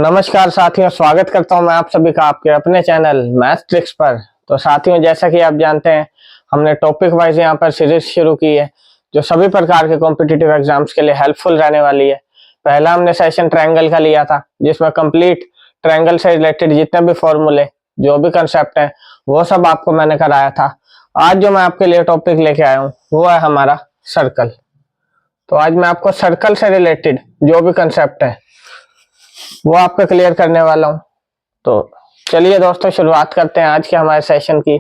नमस्कार साथियों, स्वागत करता हूं मैं आप सभी का आपके अपने चैनल मैथ ट्रिक्स पर। तो साथियों, जैसा कि आप जानते हैं, हमने टॉपिक वाइज यहां पर सीरीज शुरू की है जो सभी प्रकार के कॉम्पिटिटिव एग्जाम्स के लिए हेल्पफुल रहने वाली है। पहला हमने सेशन ट्रायंगल का लिया था, जिसमें कंप्लीट ट्रायंगल से रिलेटेड जितने भी फॉर्मूले, जो भी कंसेप्ट है, वो सब आपको मैंने कराया था। आज जो मैं आपके लिए टॉपिक लेके आया हूँ वो है हमारा सर्कल। तो आज मैं आपको सर्कल से रिलेटेड जो भी कंसेप्ट है वो आपको क्लियर करने वाला हूं। तो चलिए दोस्तों, शुरुआत करते हैं आज के हमारे सेशन की।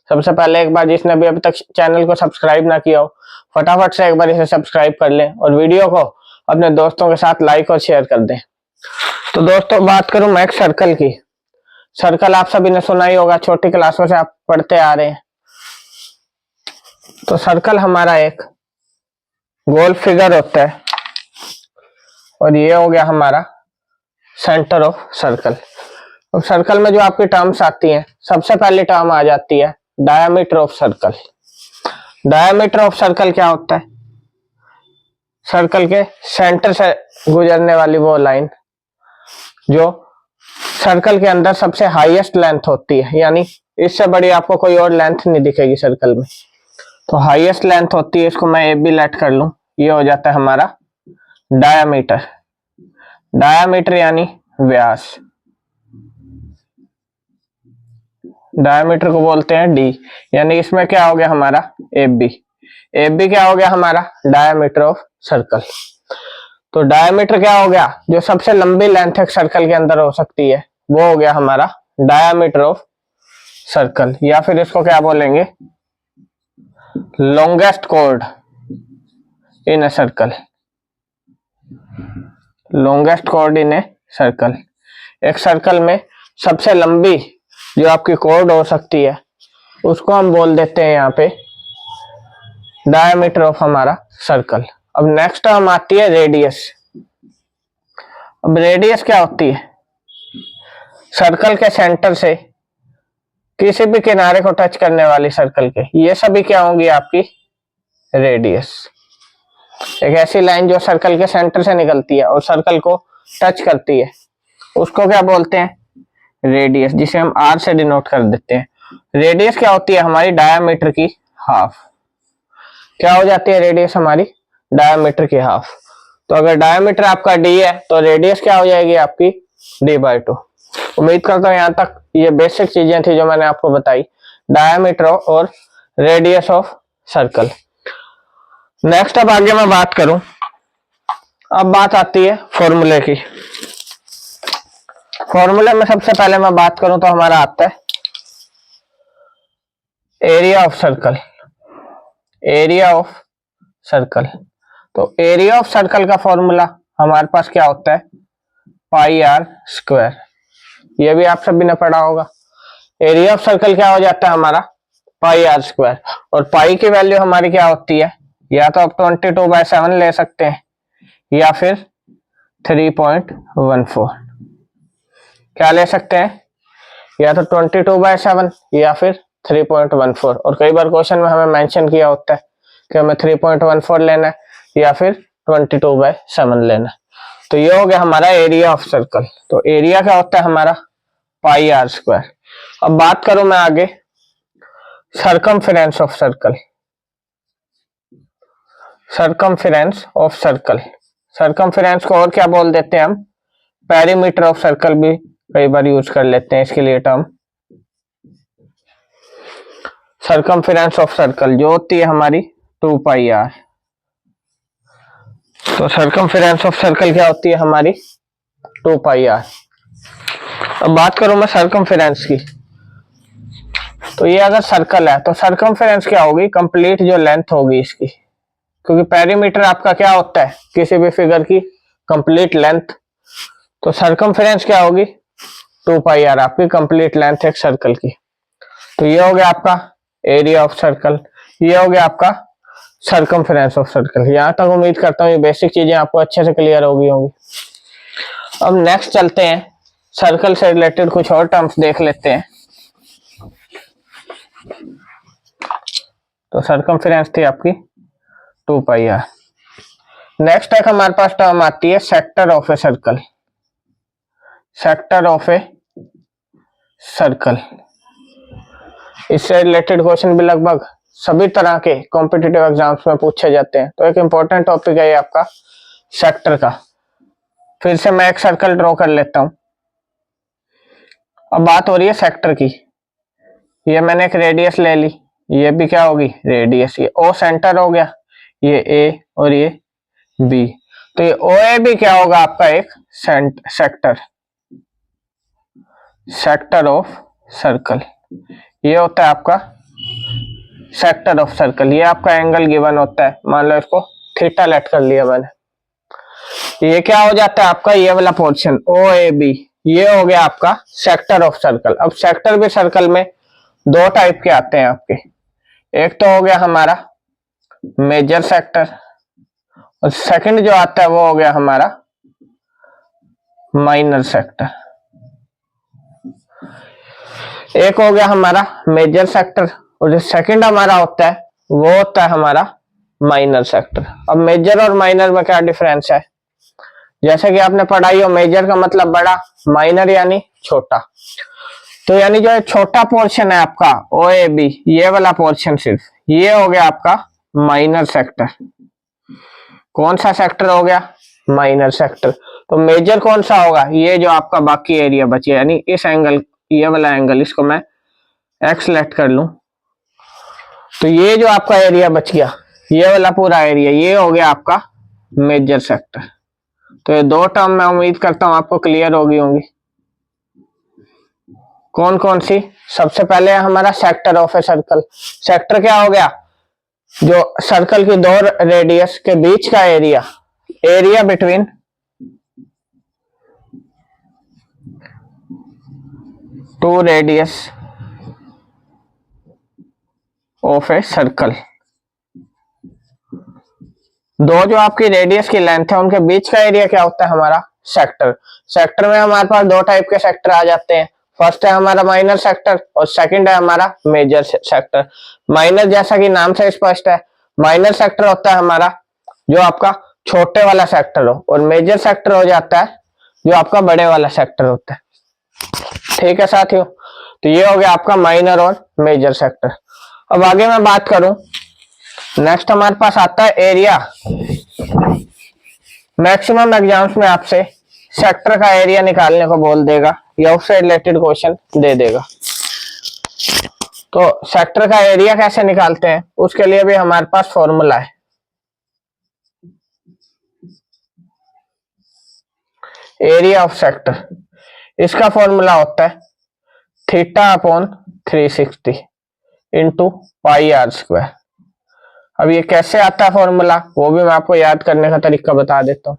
सबसे पहले एक बार जिसने भी अभी तक चैनल को सब्सक्राइब ना किया हो, फटाफट से एक बार इसे सब्सक्राइब कर लें और वीडियो को अपने दोस्तों के साथ लाइक और शेयर कर दें। तो दोस्तों, बात करूं मैं एक सर्कल की। सर्कल आप सभी ने सुना ही होगा, छोटी क्लासों से आप पढ़ते आ रहे हैं। तो सर्कल हमारा एक गोल फिगर होता है और ये हो गया हमारा सेंटर ऑफ सर्कल। अब सर्कल में जो आपकी टर्म्स आती हैं, सबसे पहली टर्म आ जाती है diameter of circle. Diameter of circle क्या होता है? सर्कल के सेंटर से गुजरने वाली वो लाइन जो सर्कल के अंदर सबसे हाईएस्ट लेंथ होती है, यानी इससे बड़ी आपको कोई और लेंथ नहीं दिखेगी सर्कल में। तो हाईएस्ट लेंथ होती है, इसको मैं ए बी लेट कर लूं, ये हो जाता है हमारा डायमीटर। डायमीटर यानी व्यास। डायमीटर को बोलते हैं डी, यानी इसमें क्या हो गया हमारा ए बी। ए बी क्या हो गया हमारा? Diameter of circle. तो डायमीटर क्या हो गया? जो सबसे लंबी लेंथ एक सर्कल के अंदर हो सकती है, वो हो गया हमारा डायमीटर ऑफ सर्कल, या फिर इसको क्या बोलेंगे? Longest chord in a circle. Longest chord in a circle. एक सर्कल में सबसे लंबी जो आपकी कॉर्ड हो सकती है, उसको हम बोल देते हैं यहाँ पे डायमीटर ऑफ हमारा सर्कल। अब नेक्स्ट टर्म आती है रेडियस। अब रेडियस क्या होती है? सर्कल के सेंटर से किसी भी किनारे को टच करने वाली सर्कल के, ये सभी क्या होंगी? आपकी रेडियस। एक ऐसी लाइन जो सर्कल के सेंटर से निकलती है और सर्कल को टच करती है, उसको क्या बोलते हैं? रेडियस, जिसे हम आर से डिनोट कर देते हैं। रेडियस क्या होती है? हमारी डायमीटर की हाफ। क्या हो जाती है रेडियस? हमारी डायमीटर की हाफ। तो अगर डायमीटर आपका डी है तो रेडियस क्या हो जाएगी? आपकी d/2। उम्मीद करता हूं यहां तक ये बेसिक चीजें थी जो मैंने आपको बताई, डायमीटर और रेडियस ऑफ सर्कल। नेक्स्ट अब आगे मैं बात करूं, अब बात आती है फॉर्मूले की। फॉर्मूले में सबसे पहले मैं बात करूं तो हमारा आता है area of circle. Area of circle. तो एरिया ऑफ सर्कल का फॉर्मूला हमारे पास क्या होता है? पाई आर स्क्वायर। ये भी आप सभी ने पढ़ा होगा। एरिया ऑफ सर्कल क्या हो जाता है हमारा? पाई आर स्क्वायर। और पाई की वैल्यू हमारी क्या होती है? या तो आप 22/7 ले सकते हैं या फिर 3.14। क्या ले सकते हैं? या तो 22/7 या फिर 3.14। और कई बार क्वेश्चन में हमें मेंशन किया होता है कि हमें 3.14 लेना है या फिर 22/7 लेना है। तो ये हो गया हमारा एरिया ऑफ सर्कल। तो एरिया क्या होता है हमारा? पाई आर स्क्वायर। अब बात करूं मैं आगे circumference of circle. Circumference of circle. Circumference को और क्या बोल देते हैं हम? पेरीमीटर ऑफ सर्कल भी कई बार यूज कर लेते हैं इसके लिए टर्म। सरकमफेरेंस ऑफ सर्कल जो होती है हमारी 2πr। तो सरकमफेरेंस ऑफ सर्कल क्या होती है हमारी? 2πr। अब बात करूं मैं सरकमफेरेंस की, तो ये अगर सर्कल है तो सरकमफेरेंस क्या होगी? कंप्लीट जो लेंथ होगी इसकी, क्योंकि पेरीमीटर आपका क्या होता है किसी भी फिगर की? Complete length. तो सरकमफेरेंस क्या होगी? 2πr, आपकी कंप्लीट लेंथ एक सर्कल की। तो ये हो गया आपका एरिया ऑफ सर्कल, ये हो गया आपका सरकमफेरेंस ऑफ सर्कल। यहां तक उम्मीद करता हूँ ये बेसिक चीजें आपको अच्छे से क्लियर होगी होंगी। अब नेक्स्ट चलते हैं, सर्कल से रिलेटेड कुछ और टर्म्स देख लेते हैं। तो सरकमफेरेंस थी आपकी 2πr। नेक्स्ट एक हमारे पास टर्म आती है sector of a circle. Sector of a circle. इससे रिलेटेड क्वेश्चन भी लगभग सभी तरह के कॉम्पिटिटिव एग्जाम्स में पूछे जाते हैं। तो एक इंपॉर्टेंट टॉपिक है ये आपका सेक्टर का। फिर से मैं एक सर्कल ड्रॉ कर लेता हूं। अब बात हो रही है सेक्टर की। ये मैंने एक रेडियस ले ली, ये भी क्या होगी रेडियस। ये ओ सेंटर हो गया, ये ए और ये बी। तो ये ओ ए भी क्या होगा आपका एक सेक्टर, सेक्टर ऑफ सर्कल। ये होता है आपका सेक्टर ऑफ सर्कल। ये आपका एंगल गिवन होता है, मान लो इसको थीटा लेट कर लिया मैंने। ये क्या हो जाता है आपका ये वाला पोर्शन ओ ए बी, ये हो गया आपका सेक्टर ऑफ सर्कल। अब सेक्टर भी सर्कल में दो टाइप के आते हैं आपके। एक तो हो गया हमारा मेजर सेक्टर और सेकंड जो आता है वो हो गया हमारा माइनर सेक्टर। एक हो गया हमारा मेजर सेक्टर और जो सेकंड हमारा होता है वो होता है हमारा माइनर सेक्टर। अब मेजर और माइनर में क्या डिफरेंस है, जैसे कि आपने पढ़ाई हो, मेजर का मतलब बड़ा, माइनर यानी छोटा। तो यानी जो छोटा पोर्शन है आपका ओ ए बी, ये वाला पोर्शन सिर्फ ये हो गया आपका माइनर सेक्टर। कौन सा सेक्टर हो गया माइनर सेक्टर। तो मेजर कौन सा होगा, ये जो आपका बाकी एरिया बचे, यानी इस एंगल, ये वाला एंगल, इसको मैं एक्स लेट कर लूं तो ये जो आपका एरिया बच गया, ये वाला पूरा एरिया, ये हो गया आपका मेजर सेक्टर। तो ये दो टर्म मैं उम्मीद करता हूं आपको क्लियर होगी होंगी। कौन कौन सी, सबसे पहले हमारा sector of a circle. Sector क्या हो गया, जो सर्कल की दो रेडियस के बीच का area, area between two radius of a circle. दो जो आपकी रेडियस की लेंथ है उनके बीच का एरिया क्या होता है हमारा सेक्टर। सेक्टर में हमारे पास दो टाइप के सेक्टर आ जाते हैं। फर्स्ट है हमारा माइनर सेक्टर और सेकंड है हमारा मेजर सेक्टर। माइनर जैसा कि नाम से स्पष्ट है, माइनर सेक्टर होता है हमारा जो आपका छोटे वाला सेक्टर हो, और मेजर सेक्टर हो जाता है जो आपका बड़े वाला सेक्टर होता है। ठीक है साथियों, तो ये हो गया आपका माइनर और मेजर सेक्टर। अब आगे मैं बात करूं, नेक्स्ट हमारे पास आता है एरिया। मैक्सिमम एग्जाम्स में आपसे सेक्टर का एरिया निकालने को बोल देगा या उससे रिलेटेड क्वेश्चन दे देगा। तो सेक्टर का एरिया कैसे निकालते हैं उसके लिए भी हमारे पास फॉर्मूला है। एरिया ऑफ सेक्टर, इसका फॉर्मूला होता है theta upon 360 into pi r square. अब ये कैसे आता है फॉर्मूला, वो भी मैं आपको याद करने का तरीका बता देता हूं।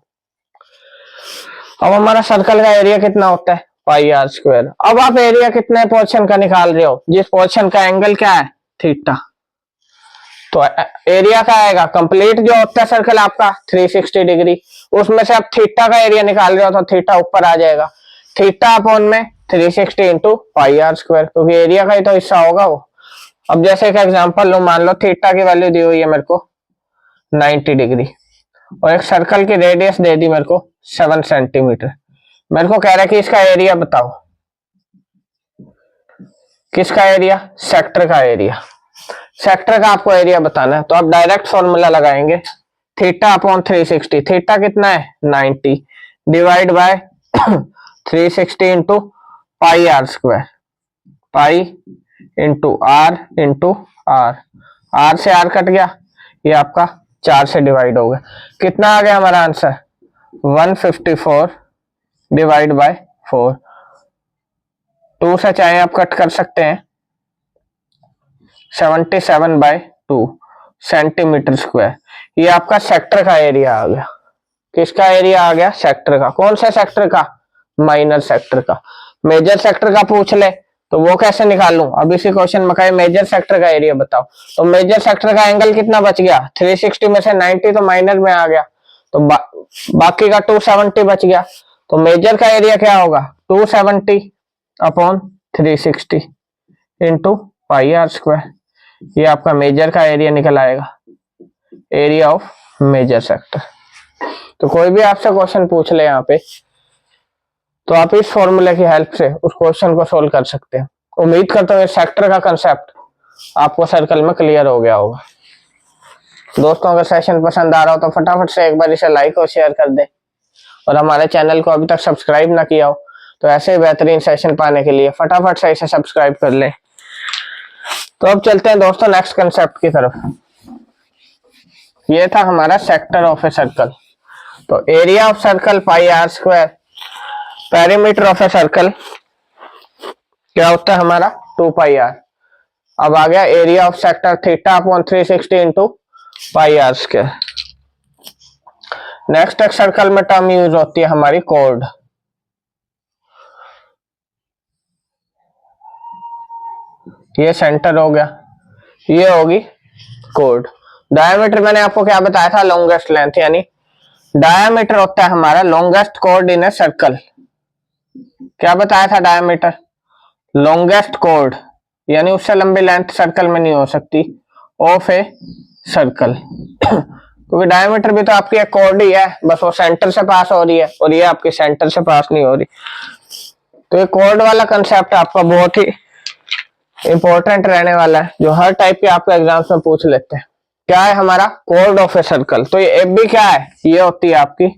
अब हमारा सर्कल का एरिया कितना होता है पाई आर स्क्वायर। अब आप एरिया कितने पोर्शन का निकाल रहे हो, जिस पोर्शन का एंगल क्या है थीटा, तो एरिया का आएगा कंप्लीट जो होता है सर्कल आपका 360 डिग्री, उसमें से आप थीटा का एरिया निकाल रहे हो तो थीटा ऊपर आ जाएगा। थीटा अपॉन में 360 इंटू पाई आर स्क्वायर, क्योंकि एरिया का ही तो हिस्सा होगा वो। अब जैसे एक एग्जांपल लो, मान लो थीटा की वैल्यू दी हुई है मेरे को 90 डिग्री और एक सर्कल की रेडियस दे दी मेरे को 7 सेंटीमीटर। मेरे को कह रहा है कि इसका एरिया बताओ। किसका एरिया, सेक्टर का एरिया। सेक्टर का आपको एरिया बताना है तो आप डायरेक्ट फॉर्मूला लगाएंगे थीटा अपॉन 360। थीटा कितना है 90 divide by 360 into pi r square, pi into r r से आर कट गया, ये आपका 4 से डिवाइड हो गया। कितना आ गया हमारा आंसर 154 डिवाइड बाय 4। 2 से चाहे आप कट कर सकते हैं, 77/2 सेंटीमीटर स्क्वायर। ये आपका सेक्टर का एरिया आ गया। किसका एरिया आ गया सेक्टर का। कौन सा सेक्टर का, माइनर सेक्टर का। मेजर सेक्टर का पूछ ले तो वो कैसे निकालूं, अब इसी क्वेश्चन में कहे मेजर सेक्टर का एरिया बताओ, तो मेजर सेक्टर का एंगल कितना बच गया 360 में से 90 तो माइनर में आ गया, तो बाकी का 270 बच गया। तो मेजर का एरिया क्या होगा 270 upon 360 into pi r square. ये आपका मेजर का एरिया निकल आएगा, एरिया ऑफ मेजर सेक्टर। तो कोई भी आपसे क्वेश्चन पूछ ले यहाँ पे तो आप इस फॉर्मूले की हेल्प से उस क्वेश्चन को सोल्व कर सकते हैं। उम्मीद करता हूँ सेक्टर का कंसेप्ट आपको सर्कल में क्लियर हो गया होगा। दोस्तों अगर सेशन पसंद आ रहा हो तो फटाफट से एक बार इसे लाइक और शेयर कर दें, और हमारे चैनल को अभी तक सब्सक्राइब ना किया हो तो ऐसे ही बेहतरीन सेशन पाने के लिए फटाफट से इसे सब्सक्राइब कर लें। तो अब चलते हैं दोस्तों नेक्स्ट कंसेप्ट की तरफ। ये था हमारा सेक्टर ऑफ ए सर्कल। तो area of circle pi r square, perimeter of a circle क्या होता है हमारा 2 पाई आर। अब आ गया area of sector theta upon 360 into pi r square. Next एक सर्कल में टर्म यूज होती है हमारी कॉर्ड। ये सेंटर हो गया, ये होगी कॉर्ड। डायमीटर मैंने आपको क्या बताया था, लॉन्गेस्ट लेंथ, यानी डायमीटर होता है हमारा लॉन्गेस्ट कॉर्ड इन ए सर्कल। क्या बताया था डायमीटर, लॉन्गेस्ट कॉर्ड, यानी उससे लंबी लेंथ सर्कल में नहीं हो सकती ऑफ ए सर्कल क्योंकि डायमीटर भी तो आपकी एक कॉर्ड ही है, बस वो सेंटर से पास हो रही है और ये आपके सेंटर से पास नहीं हो रही। तो ये कॉर्ड वाला कंसेप्ट आपका बहुत ही इंपॉर्टेंट रहने वाला है, जो हर टाइप के आपके एग्जाम्स में पूछ लेते हैं। क्या है हमारा कॉर्ड ऑफ ए सर्कल। तो ये एफ बी क्या है, ये होती है आपकी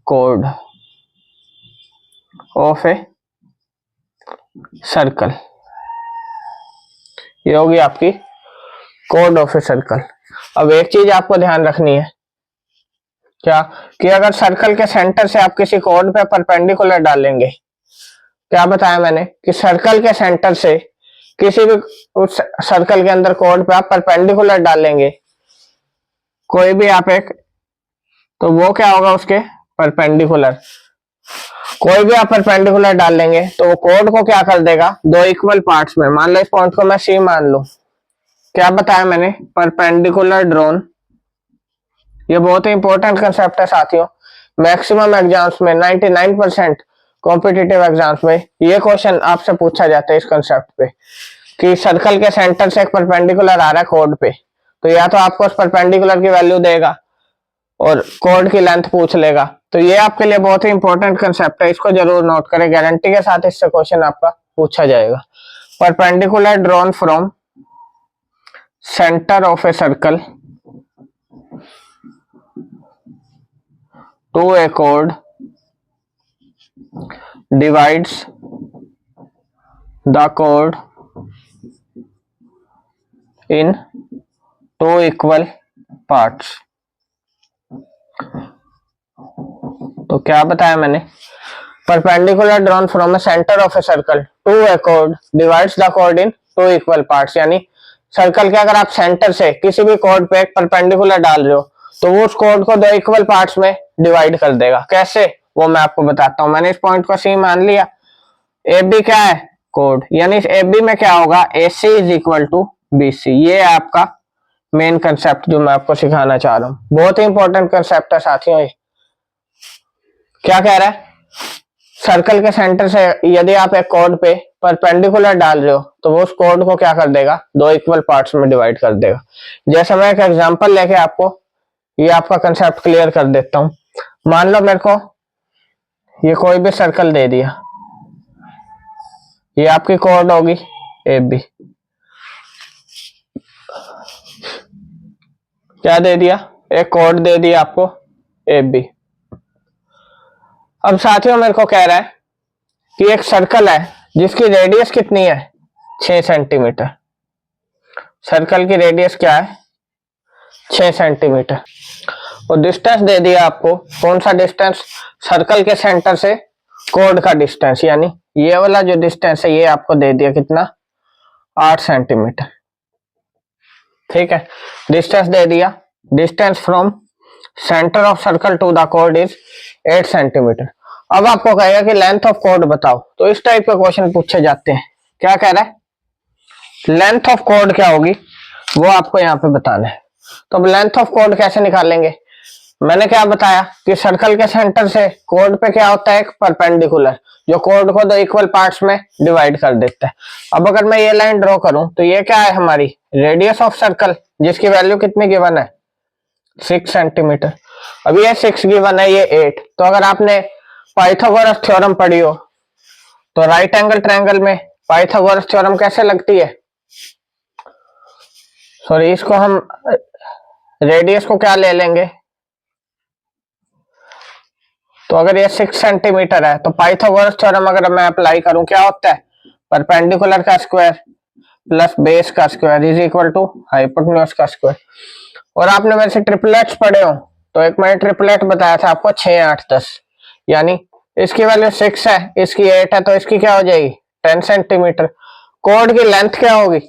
कॉर्ड ऑफ ए सर्कल, ये होगी आपकी कॉर्ड ऑफ ए सर्कल। अब एक चीज आपको ध्यान रखनी है, क्या कि अगर सर्कल के सेंटर से आप किसी कॉर्ड पे परपेंडिकुलर डालेंगे, क्या बताया मैंने कि सर्कल के सेंटर से किसी भी उस सर्कल के अंदर कॉर्ड पे आप परपेंडिकुलर डालेंगे कोई भी आप एक, तो वो क्या होगा उसके परपेंडिकुलर, कोई भी आप परपेंडिकुलर डाल लेंगे तो वो कॉर्ड को क्या कर देगा, 2 इक्वल पार्ट्स में। मान लो इस पॉइंट को मैं सी मान लूं, क्या बताया मैंने, परपेंडिकुलर ड्रॉन। ये बहुत ही इंपॉर्टेंट कंसेप्ट है साथियों, मैक्सिमम एग्जाम्स में 99% कॉम्पिटिटिव एग्जाम्स में ये क्वेश्चन आपसे पूछा जाता है इस कंसेप्ट पे कि सर्कल के सेंटर से एक परपेंडिकुलर आ रहा है कॉर्ड पे, तो या तो आपको उस परपेंडिकुलर की वैल्यू देगा और कॉर्ड की लेंथ पूछ लेगा। तो ये आपके लिए बहुत ही इंपॉर्टेंट कंसेप्ट है, इसको जरूर नोट करें, गारंटी के साथ इससे क्वेश्चन आपका पूछा जाएगा। Perpendicular drawn from centre of a circle to a chord divides the chord in 2 equal parts। तो क्या बताया मैंने, perpendicular drawn from a centre of a circle to a chord divides the chord in 2 equal parts, यानी circle के अगर आप centre से किसी भी कॉर्ड पे एक परपेंडिकुलर डाल रहे हो तो वो उस कॉर्ड को 2 इक्वल पार्ट्स में डिवाइड कर देगा। कैसे, वो मैं आपको बताता हूं। मैंने इस पॉइंट को सी मान लिया, एफ बी क्या है कॉर्ड, यानी इस एफ बी में क्या होगा, A C is equal to B C. ये है आपका मेन कंसेप्ट जो मैं आपको सिखाना चाह रहा हूं, बहुत ही इंपॉर्टेंट कंसेप्ट है साथियों। ये क्या कह रहा है, सर्कल के सेंटर से यदि आप एक कॉर्ड पे परपेंडिकुलर डाल रहे हो तो वो उस कॉर्ड को क्या कर देगा, 2 इक्वल पार्ट्स में डिवाइड कर देगा। जैसे मैं एक एग्जांपल लेके आपको ये आपका कंसेप्ट क्लियर कर देता हूं। मान लो मेरे को ये कोई भी सर्कल दे दिया, ये आपकी कॉर्ड होगी ए बी, क्या दे दिया, एक कॉर्ड दे दिया आपको ए बी। अब साथियों मेरे को कह रहा है कि एक सर्कल है जिसकी रेडियस कितनी है, 6 सेंटीमीटर। सर्कल की रेडियस क्या है, 6 सेंटीमीटर, और डिस्टेंस दे दिया आपको, कौन सा डिस्टेंस, सर्कल के सेंटर से कॉर्ड का डिस्टेंस, यानी ये वाला जो डिस्टेंस है ये आपको दे दिया कितना, 8 सेंटीमीटर। ठीक है, डिस्टेंस दे दिया, distance from centre of circle to the chord is 8 centimetre. अब आपको कहेगा कि लेंथ ऑफ कॉर्ड बताओ, तो इस टाइप के क्वेश्चन पूछे जाते हैं। क्या कह रहा है, लेंथ ऑफ कॉर्ड क्या होगी वो आपको यहाँ पे बताना है। तो अब लेंथ ऑफ कॉर्ड कैसे निकालेंगे, मैंने क्या बताया कि सर्कल के सेंटर से कॉर्ड पे क्या होता है, एक परपेंडिकुलर जो कॉर्ड को 2 इक्वल पार्ट्स में डिवाइड कर देता है। अब अगर मैं ये लाइन ड्रॉ करूं तो ये क्या है, हमारी रेडियस ऑफ सर्कल, जिसकी वैल्यू कितनी गिवन है, 6 सेंटीमीटर। अब ये 6 गिवन है, ये 8, तो अगर आपने पाइथागोरस थ्योरम पढ़ी हो तो राइट एंगल ट्रायंगल में पाइथागोरस थ्योरम कैसे लगती है? सॉरी, इसको हम रेडियस को क्या ले लेंगे, तो अगर ये 6 सेंटीमीटर है तो पाइथागोरस थ्योरम अगर मैं अप्लाई करूं क्या होता है, परपेंडिकुलर का स्क्वायर प्लस बेस का square is equal to hypotenuse का स्क्वायर। और आपने मेरे से ट्रिपलेट्स पढ़े हो तो एक मैंने ट्रिपलेट बताया था आपको 6 8 10, यानी इसकी वैल्यू 6 है, इसकी 8 है, तो इसकी क्या हो जाएगी 10 सेंटीमीटर। कोड की लेंथ क्या होगी,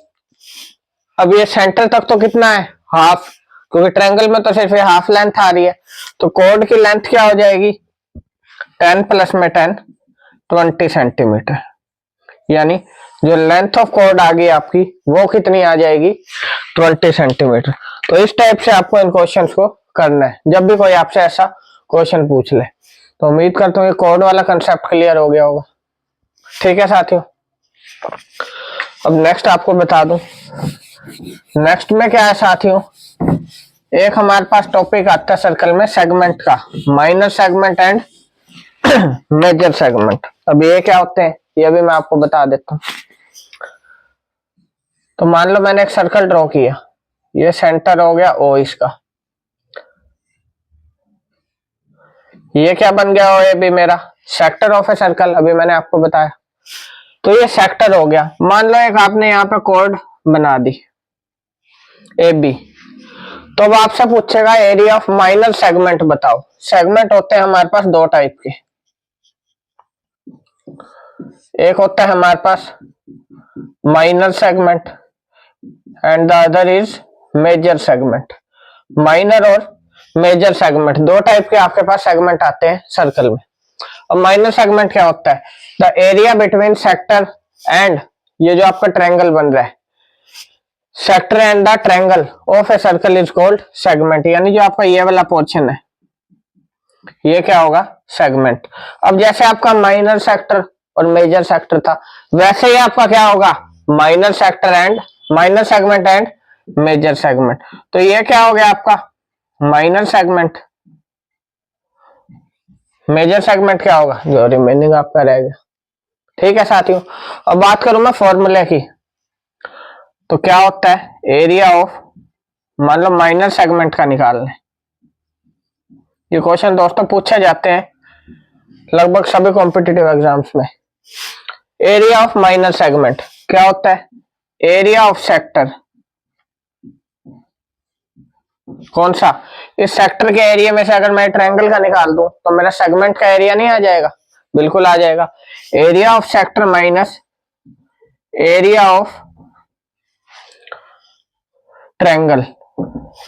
अब ये सेंटर तक तो कितना है हाफ, क्योंकि ट्रायंगल में तो सिर्फ ये हाफ लेंथ आ रही है, तो कोड की लेंथ क्या हो जाएगी 10 प्लस में 10 20 सेंटीमीटर, यानी जो लेंथ ऑफ कोड आ गई आपकी वो कितनी आ जाएगी 20 सेंटीमीटर। तो इस टाइप से आपको इन क्वेश्चंस को करना है जब भी कोई आपसे ऐसा क्वेश्चन पूछ ले। तो उम्मीद करता हूँ ये कोड वाला कंसेप्ट क्लियर हो गया होगा। ठीक है साथियों, अब नेक्स्ट आपको बता दूं, नेक्स्ट में क्या है साथियों, एक हमारे पास टॉपिक आता है सर्कल में सेगमेंट का, minor segment and major segment. अब ये क्या होते हैं ये भी मैं आपको बता देता हूँ। तो मान लो मैंने एक सर्कल ड्रॉ किया, ये सेंटर हो गया ओ इसका, ये क्या बन गया हो, ये भी मेरा सेक्टर ऑफ ए सर्कल, अभी मैंने आपको बताया। तो ये सेक्टर हो गया। मान लो एक आपने यहाँ पे कोड बना दी ए बी, तो अब आपसे पूछेगा एरिया ऑफ माइनर सेगमेंट बताओ। सेगमेंट होते हैं हमारे पास दो टाइप के, एक होता है हमारे पास minor segment and the other is major segment. Minor और मेजर सेगमेंट दो टाइप के आपके पास सेगमेंट आते हैं सर्कल में। अब माइनर सेगमेंट क्या होता है, the area between sector and, ये जो आपका ट्रायंगल बन रहा है, sector and the triangle of a circle is called segment, यानी जो आपका ये वाला पोर्शन है ये क्या होगा सेगमेंट। अब जैसे आपका माइनर सेक्टर और मेजर सेक्टर था, वैसे ही आपका क्या होगा minor sector and minor segment and major segment. तो ये क्या हो गया आपका माइनर सेगमेंट, मेजर सेगमेंट क्या होगा जो रिमेनिंग आपका रहेगा। ठीक है साथियों, अब बात करूं मैं फॉर्मूले की, तो क्या होता है एरिया ऑफ, मान लो माइनर सेगमेंट का निकालना है। ये क्वेश्चन दोस्तों पूछे जाते हैं लगभग सभी कॉम्पिटिटिव एग्जाम्स में। एरिया ऑफ माइनर सेगमेंट क्या होता है, एरिया ऑफ सेक्टर, कौन सा, इस सेक्टर के एरिया में से अगर मैं ट्रायंगल का निकाल दूं तो मेरा सेगमेंट का एरिया नहीं आ जाएगा, बिल्कुल आ जाएगा। Area of sector minus area of triangle,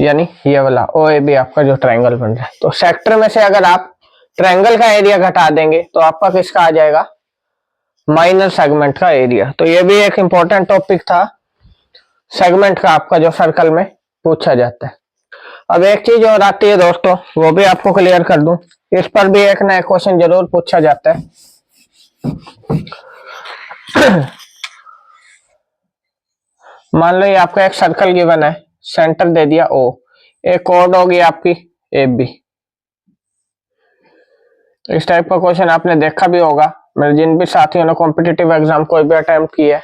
यानी ये वाला ओ ए बी आपका जो ट्रायंगल बन रहा है। तो सेक्टर में से अगर आप ट्रायंगल का एरिया घटा देंगे तो आपका किसका आ जाएगा माइनर सेगमेंट का एरिया। तो ये भी एक इंपॉर्टेंट टॉपिक था सेगमेंट का आपका जो सर्कल में पूछा जाता है। अब एक चीज और आती है दोस्तों, वो भी आपको क्लियर कर दूं, इस पर भी एक नया क्वेश्चन जरूर पूछा जाता है। मान लो ये आपका एक सर्कल गिवन है, सेंटर दे दिया ओ, एक कोड होगी आपकी ए बी। इस टाइप का क्वेश्चन आपने देखा भी होगा, मेरे जिन भी साथियों ने कॉम्पिटिटिव एग्जाम कोई भी अटेम्प्ट किया है।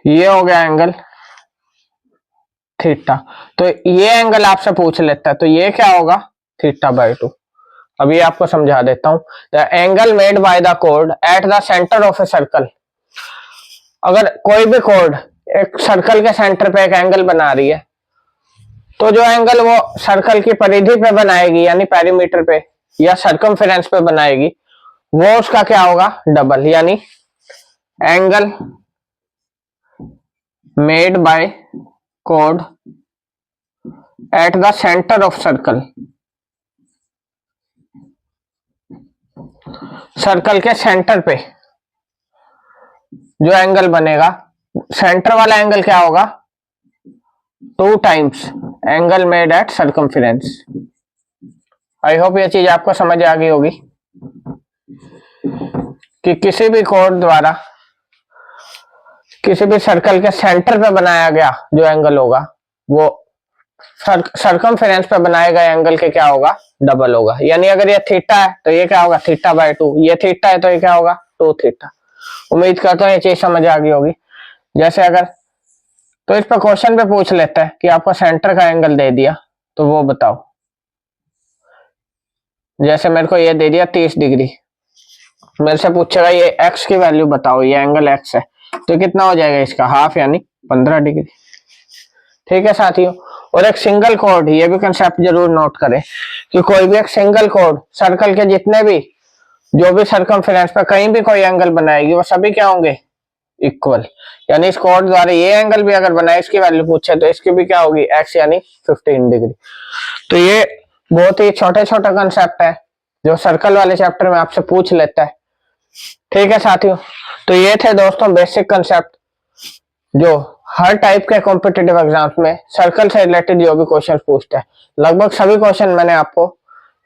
ये हो गया एंगल थीटा, तो ये एंगल आपसे पूछ लेता है, तो ये क्या होगा थीटा बाय 2। अब ये आपको समझा देता हूं, the angle made by the code at the centre of a circle. अगर कोई भी कोड एक सर्कल के सेंटर पे एक एंगल बना रही है, तो जो एंगल वो सर्कल की परिधि पे बनाएगी यानी पेरीमीटर पे या सर्कमफेरेंस पे बनाएगी, वो उसका क्या होगा डबल, यानी angle made by code at the centre of circle, circle के सेंटर पे जो एंगल बनेगा, सेंटर वाला एंगल क्या होगा 2 times angle made at circumference. I hope ये चीज आपको समझ आ गई होगी कि किसी भी कोड द्वारा किसी भी सर्कल के सेंटर पे बनाया गया जो एंगल होगा वो सरकमफेरेंस पे बनाए गए एंगल के क्या होगा, डबल होगा। यानी अगर ये थीटा है तो ये क्या होगा, थीटा बाय 2। ये थीटा है तो ये क्या होगा, 2 थीटा। उम्मीद करता हूँ ये चीज समझ आ गई होगी। जैसे अगर तो इस पर क्वेश्चन पे पूछ लेते हैं कि आपको सेंटर का एंगल दे दिया तो वो बताओ। जैसे मेरे को ये दे दिया 30 डिग्री, मेरे से पूछेगा ये एक्स की वैल्यू बताओ, ये एंगल एक्स है तो कितना हो जाएगा इसका, हाफ यानी 15 डिग्री। ठीक है साथियों। और एक सिंगल कोड, ये भी कंसेप्ट जरूर नोट करें कि कोई भी एक सिंगल कोड सर्कल के जितने भी जो भी सरकमफेरेंस पर कहीं भी कोई एंगल बनाएगी वो सभी क्या होंगे, इक्वल। यानी इस कोड द्वारा ये एंगल भी अगर बनाए, इसकी वैल्यू पूछे तो इसकी भी क्या होगी, एक्स यानी 15 डिग्री। तो ये बहुत ही छोटे छोटे कंसेप्ट है जो सर्कल वाले चैप्टर में आपसे पूछ लेता है। ठीक है साथियों। तो ये थे दोस्तों बेसिक कंसेप्ट जो हर टाइप के कॉम्पिटिटिव एग्जाम्स में सर्कल से रिलेटेड जो भी क्वेश्चन पूछते हैं। लगभग सभी क्वेश्चन मैंने आपको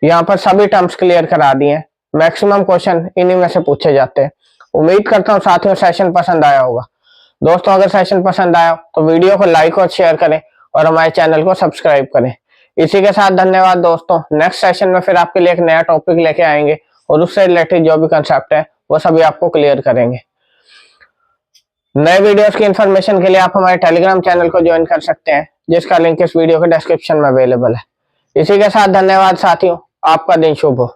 यहाँ पर सभी टर्म्स क्लियर करा दिए हैं। मैक्सिमम क्वेश्चन इन्हीं में से पूछे जाते हैं। उम्मीद करता हूँ साथियों सेशन पसंद आया होगा। दोस्तों अगर सेशन पसंद आया तो वीडियो को लाइक और शेयर करें और हमारे चैनल को सब्सक्राइब करें। इसी के साथ धन्यवाद दोस्तों। नेक्स्ट सेशन में फिर आपके लिए एक नया टॉपिक लेके आएंगे और उससे रिलेटेड जो भी कंसेप्ट है वो सभी आपको क्लियर करेंगे। नए वीडियोस की इंफॉर्मेशन के लिए आप हमारे टेलीग्राम चैनल को ज्वाइन कर सकते हैं जिसका लिंक इस वीडियो के डिस्क्रिप्शन में अवेलेबल है। इसी के साथ धन्यवाद साथियों, आपका दिन शुभ हो।